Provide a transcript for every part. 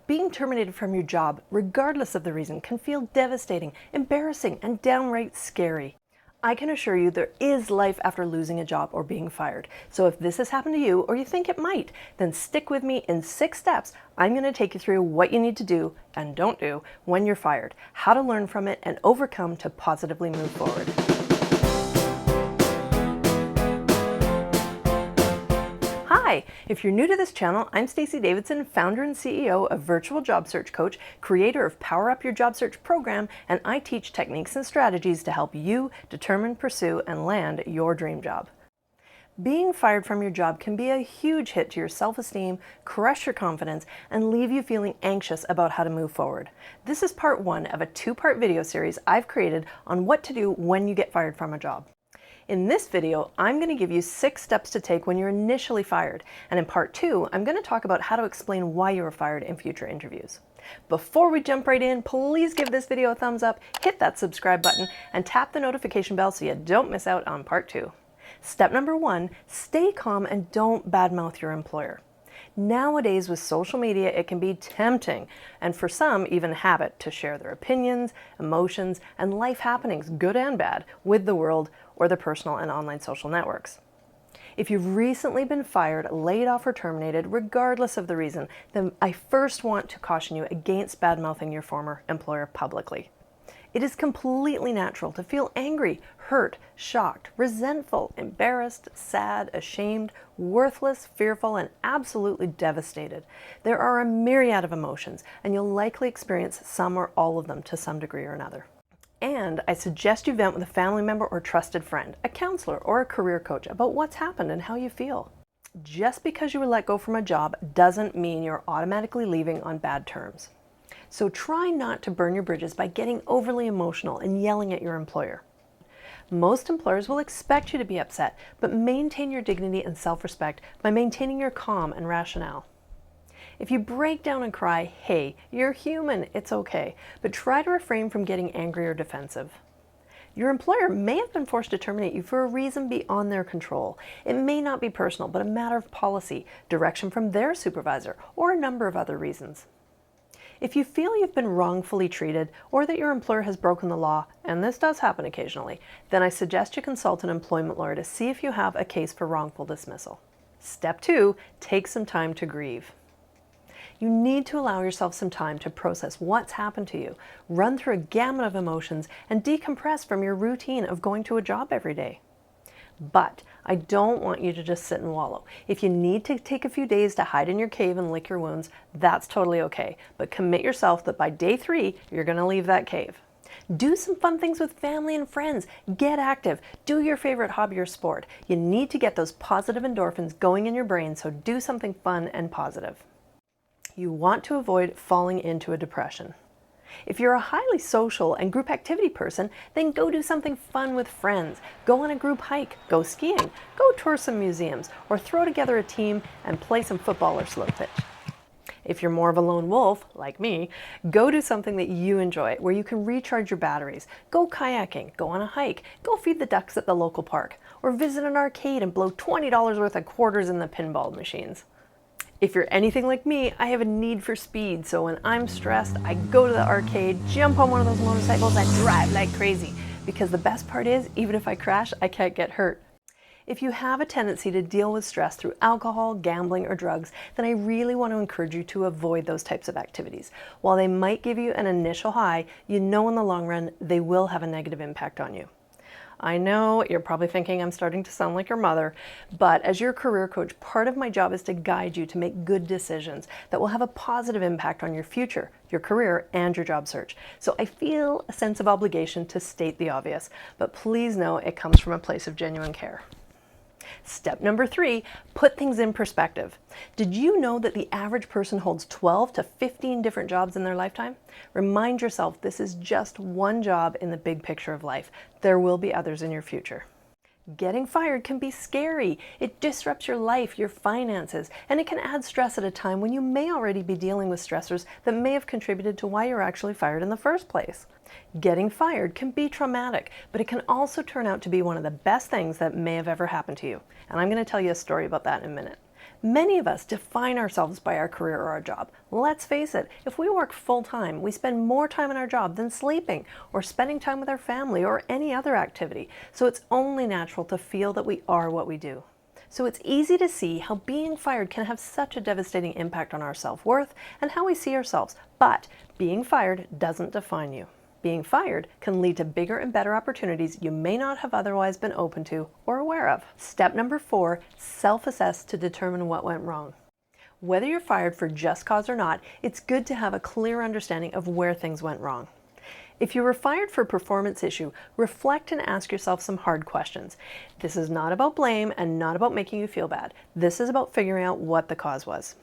Being terminated from your job, regardless of the reason, can feel devastating, embarrassing, and downright scary. I can assure you there is life after losing a job or being fired. So if this has happened to you, or you think it might, then stick with me in 6 steps. I'm going to take you through what you need to do and don't do when you're fired, how to learn from it and overcome to positively move forward. Hi, if you're new to this channel, I'm Stacey Davidson, founder and CEO of Virtual Job Search Coach, creator of Power Up Your Job Search program, and I teach techniques and strategies to help you determine, pursue, and land your dream job. Being fired from your job can be a huge hit to your self-esteem, crush your confidence, and leave you feeling anxious about how to move forward. This is part 1 of a 2-part video series I've created on what to do when you get fired from a job. In this video, I'm going to give you 6 steps to take when you're initially fired, and in part 2, I'm going to talk about how to explain why you were fired in future interviews. Before we jump right in, please give this video a thumbs up, hit that subscribe button, and tap the notification bell so you don't miss out on part 2. Step number 1, stay calm and don't badmouth your employer. Nowadays with social media, it can be tempting, and for some even a habit, to share their opinions, emotions, and life happenings, good and bad, with the world or their personal and online social networks. If you've recently been fired, laid off, or terminated, regardless of the reason, then I first want to caution you against badmouthing your former employer publicly. It is completely natural to feel angry, hurt, shocked, resentful, embarrassed, sad, ashamed, worthless, fearful, and absolutely devastated. There are a myriad of emotions, and you'll likely experience some or all of them to some degree or another. And I suggest you vent with a family member or trusted friend, a counselor, or a career coach about what's happened and how you feel. Just because you were let go from a job doesn't mean you're automatically leaving on bad terms. So try not to burn your bridges by getting overly emotional and yelling at your employer. Most employers will expect you to be upset, but maintain your dignity and self-respect by maintaining your calm and rationale. If you break down and cry, hey, you're human, it's okay, but try to refrain from getting angry or defensive. Your employer may have been forced to terminate you for a reason beyond their control. It may not be personal, but a matter of policy, direction from their supervisor, or a number of other reasons. If you feel you've been wrongfully treated or that your employer has broken the law, and this does happen occasionally, then I suggest you consult an employment lawyer to see if you have a case for wrongful dismissal. Step 2, take some time to grieve. You need to allow yourself some time to process what's happened to you, run through a gamut of emotions, and decompress from your routine of going to a job every day. But I don't want you to just sit and wallow. If you need to take a few days to hide in your cave and lick your wounds, that's totally okay. But commit yourself that by day 3, you're going to leave that cave. Do some fun things with family and friends. Get active. Do your favorite hobby or sport. You need to get those positive endorphins going in your brain, so do something fun and positive. You want to avoid falling into a depression. If you're a highly social and group activity person, then go do something fun with friends. Go on a group hike, go skiing, go tour some museums, or throw together a team and play some football or slow pitch. If you're more of a lone wolf, like me, go do something that you enjoy, where you can recharge your batteries. Go kayaking, go on a hike, go feed the ducks at the local park, or visit an arcade and blow $20 worth of quarters in the pinball machines. If you're anything like me, I have a need for speed, so when I'm stressed, I go to the arcade, jump on one of those motorcycles, and drive like crazy. Because the best part is, even if I crash, I can't get hurt. If you have a tendency to deal with stress through alcohol, gambling, or drugs, then I really want to encourage you to avoid those types of activities. While they might give you an initial high, you know in the long run, they will have a negative impact on you. I know you're probably thinking I'm starting to sound like your mother, but as your career coach, part of my job is to guide you to make good decisions that will have a positive impact on your future, your career, and your job search. So I feel a sense of obligation to state the obvious, but please know it comes from a place of genuine care. Step number 3, put things in perspective. Did you know that the average person holds 12 to 15 different jobs in their lifetime? Remind yourself this is just one job in the big picture of life. There will be others in your future. Getting fired can be scary. It disrupts your life, your finances, and it can add stress at a time when you may already be dealing with stressors that may have contributed to why you're actually fired in the first place. Getting fired can be traumatic, but it can also turn out to be one of the best things that may have ever happened to you. And I'm going to tell you a story about that in a minute. Many of us define ourselves by our career or our job. Let's face it, if we work full-time, we spend more time in our job than sleeping or spending time with our family or any other activity. So it's only natural to feel that we are what we do. So it's easy to see how being fired can have such a devastating impact on our self-worth and how we see ourselves. But being fired doesn't define you. Being fired can lead to bigger and better opportunities you may not have otherwise been open to or aware of. Step number 4, self-assess to determine what went wrong. Whether you're fired for just cause or not, it's good to have a clear understanding of where things went wrong. If you were fired for a performance issue, reflect and ask yourself some hard questions. This is not about blame and not about making you feel bad. This is about figuring out what the cause was.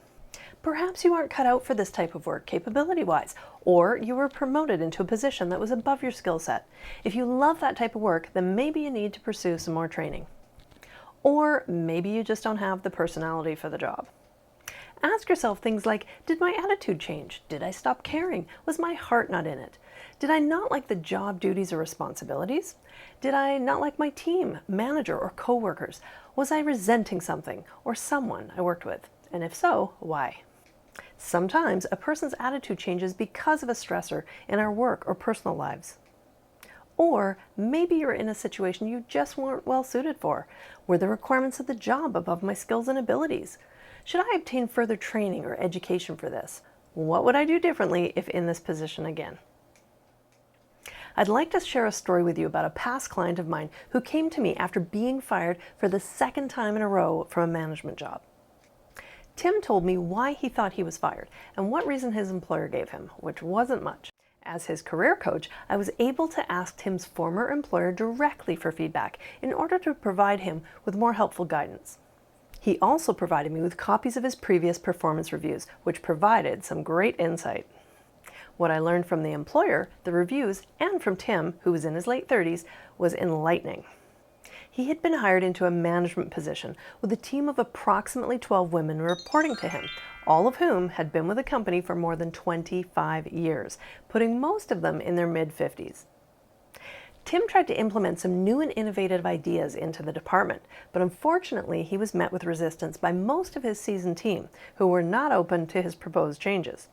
Perhaps you aren't cut out for this type of work capability-wise, or you were promoted into a position that was above your skill set. If you love that type of work, then maybe you need to pursue some more training. Or maybe you just don't have the personality for the job. Ask yourself things like, did my attitude change? Did I stop caring? Was my heart not in it? Did I not like the job duties or responsibilities? Did I not like my team, manager, or coworkers? Was I resenting something or someone I worked with? And if so, why? Sometimes a person's attitude changes because of a stressor in our work or personal lives. Or maybe you're in a situation you just weren't well suited for. Were the requirements of the job above my skills and abilities? Should I obtain further training or education for this? What would I do differently if in this position again? I'd like to share a story with you about a past client of mine who came to me after being fired for the second time in a row from a management job. Tim told me why he thought he was fired and what reason his employer gave him, which wasn't much. As his career coach, I was able to ask Tim's former employer directly for feedback in order to provide him with more helpful guidance. He also provided me with copies of his previous performance reviews, which provided some great insight. What I learned from the employer, the reviews, and from Tim, who was in his late 30s, was enlightening. He had been hired into a management position with a team of approximately 12 women reporting to him, all of whom had been with the company for more than 25 years, putting most of them in their mid-50s. Tim tried to implement some new and innovative ideas into the department, but unfortunately he was met with resistance by most of his seasoned team, who were not open to his proposed changes.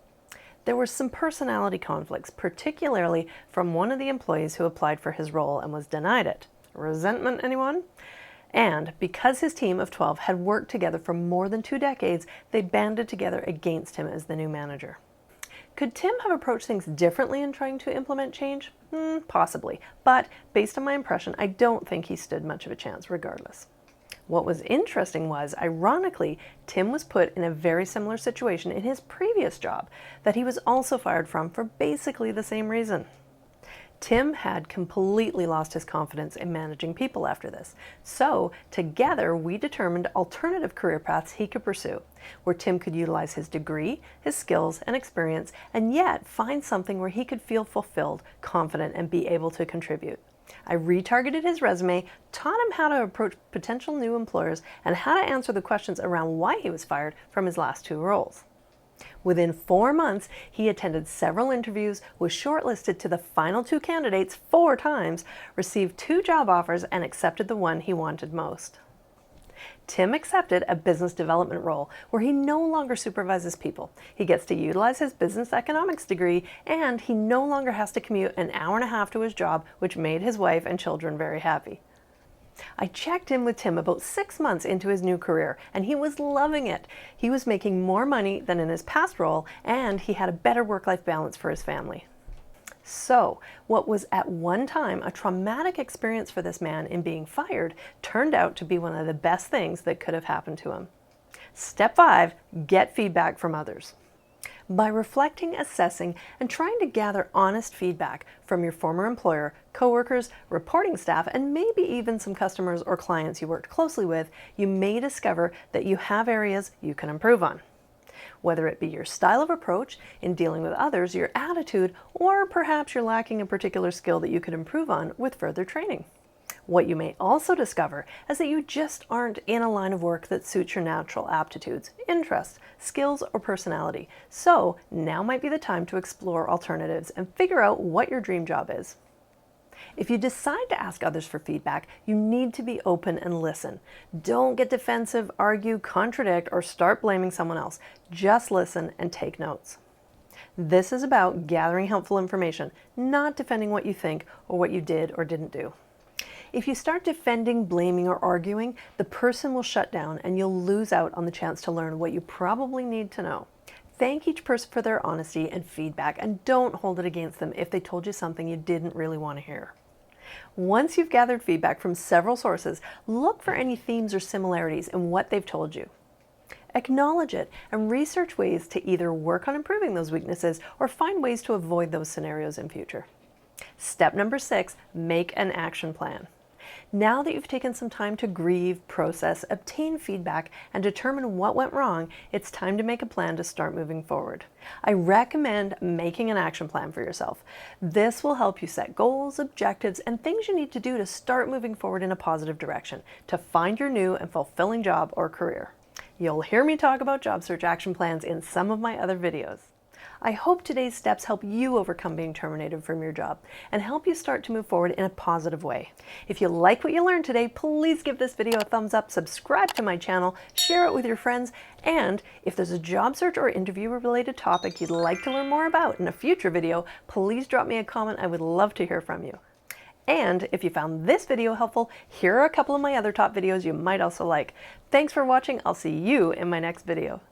There were some personality conflicts, particularly from one of the employees who applied for his role and was denied it. Resentment, anyone? And because his team of 12 had worked together for more than 2 decades, they banded together against him as the new manager. Could Tim have approached things differently in trying to implement change? Possibly, but based on my impression, I don't think he stood much of a chance regardless. What was interesting was, ironically, Tim was put in a very similar situation in his previous job that he was also fired from for basically the same reason. Tim had completely lost his confidence in managing people after this. So together we determined alternative career paths he could pursue, where Tim could utilize his degree, his skills and experience, and yet find something where he could feel fulfilled, confident, and be able to contribute. I retargeted his resume, taught him how to approach potential new employers, and how to answer the questions around why he was fired from his last 2 roles. Within 4 months, he attended several interviews, was shortlisted to the final 2 candidates 4 times, received 2 job offers, and accepted the one he wanted most. Tim accepted a business development role where he no longer supervises people. He gets to utilize his business economics degree, and he no longer has to commute an hour and a half to his job, which made his wife and children very happy. I checked in with Tim about 6 months into his new career, and he was loving it. He was making more money than in his past role, and he had a better work-life balance for his family. So, what was at one time a traumatic experience for this man in being fired turned out to be one of the best things that could have happened to him. Step 5, get feedback from others. By reflecting, assessing, and trying to gather honest feedback from your former employer, coworkers, reporting staff, and maybe even some customers or clients you worked closely with, you may discover that you have areas you can improve on. Whether it be your style of approach in dealing with others, your attitude, or perhaps you're lacking a particular skill that you could improve on with further training. What you may also discover is that you just aren't in a line of work that suits your natural aptitudes, interests, skills, or personality. So now might be the time to explore alternatives and figure out what your dream job is. If you decide to ask others for feedback, you need to be open and listen. Don't get defensive, argue, contradict, or start blaming someone else. Just listen and take notes. This is about gathering helpful information, not defending what you think or what you did or didn't do. If you start defending, blaming, or arguing, the person will shut down and you'll lose out on the chance to learn what you probably need to know. Thank each person for their honesty and feedback, and don't hold it against them if they told you something you didn't really want to hear. Once you've gathered feedback from several sources, look for any themes or similarities in what they've told you. Acknowledge it and research ways to either work on improving those weaknesses or find ways to avoid those scenarios in future. Step number 6, make an action plan. Now that you've taken some time to grieve, process, obtain feedback, and determine what went wrong, it's time to make a plan to start moving forward. I recommend making an action plan for yourself. This will help you set goals, objectives, and things you need to do to start moving forward in a positive direction to find your new and fulfilling job or career. You'll hear me talk about job search action plans in some of my other videos. I hope today's steps help you overcome being terminated from your job and help you start to move forward in a positive way. If you like what you learned today, please give this video a thumbs up, subscribe to my channel, share it with your friends, and if there's a job search or interview related topic you'd like to learn more about in a future video, please drop me a comment. I would love to hear from you. And if you found this video helpful, here are a couple of my other top videos you might also like. Thanks for watching. I'll see you in my next video.